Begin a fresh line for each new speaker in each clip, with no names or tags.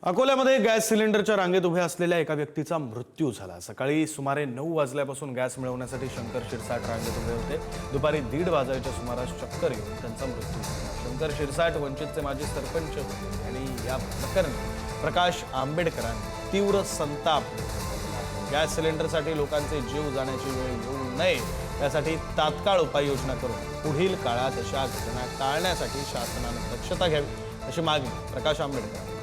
अकोल्यामध्ये गॅस सिलेंडरच्या रांगेत उभे असलेल्या एका व्यक्तीचा मृत्यू झाला। सकाळी सुमारे 9 वाजल्यापासून गॅस मिळवण्यासाठी शंकर शिरसाट रांगेत उभे होते। दुपारी 1:30 वाजण्याच्या सुमारास चक्कर येऊन त्यांचा मृत्यू झाला। शंकर शिरसाट वंचितचे माजी सरपंच होते आणि या प्रकरणी प्रकाश आंबेडकरांनी तीव्र संताप व्यक्त केला। गॅस सिलेंडरसाठी लोकांचे जीव जाण्याची वेळ येऊ नये यासाठी तात्काळ उपाययोजना करून पुढील काळात अशा घटना टाळण्यासाठी शासनाने दक्षता घ्यावी अशी मागणी प्रकाश आंबेडकर।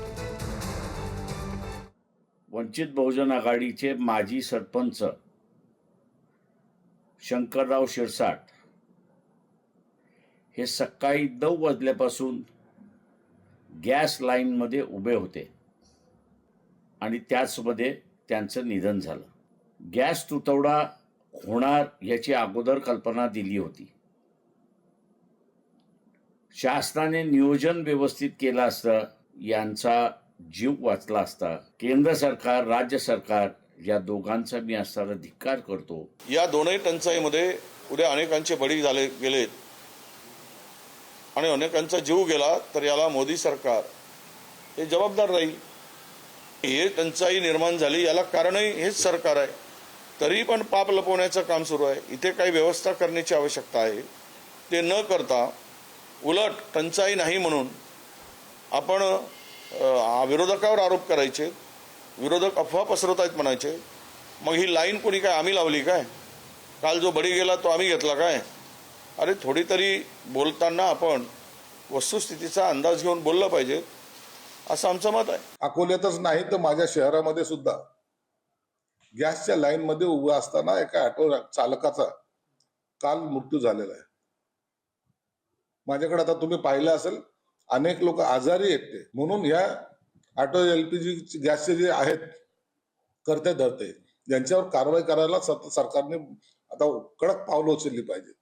वंचित बहुजन आघाडीचे माजी सरपंच शंकरराव शिरसाट हे सकाळी 9 वाजल्यापासून गॅस लाईनमध्ये उभे होते आणि त्याचमध्ये त्यांचं निधन झालं। गॅस तुटवडा होणार याची अगोदर कल्पना दिली होती। शासनाने नियोजन व्यवस्थित केलं असतं यांचा जीव वाचला असता। केंद्र सरकार राज्य सरकार या दोघांचा मी असताना धिक्कार करतो।
या दोनही टंचाईमध्ये उद्या अनेकांचे बळी झाले गेलेत आणि अनेकांचा जीव गेला तर याला मोदी सरकार हे जबाबदार राहील। हे टंचाई निर्माण झाली याला कारणही हेच सरकार आहे, तरी पण पाप लपवण्याचं काम सुरू आहे। इथे काही व्यवस्था करण्याची आवश्यकता आहे। ते न करता उलट टंचाई नाही म्हणून आपण विरोधकावर आरोप करायचे, विरोधक अफवा पसरवत आहेत म्हणायचे। मग ही लाईन कोणी काय आम्ही लावली काय? काल जो बळी गेला तो आम्ही घेतला काय? अरे थोडी तरी बोलताना आपण वस्तुस्थितीचा अंदाज घेऊन बोललं पाहिजे असं आमचं मत आहे।
अकोल्यातच नाही तर माझ्या शहरामध्ये सुद्धा गॅसच्या लाईन मध्ये उभा असताना एका ऑटो चालकाचा काल मृत्यू झालेला आहे। माझ्याकडे आता तुम्ही पाहिलं असेल अनेक लोक आजारी आहेत ते, म्हणून ह्या ऑटो LPG गॅसचे जे आहेत करते धरते यांच्यावर कारवाई करायला सरकारने आता कडक पावलं उचलली पाहिजे।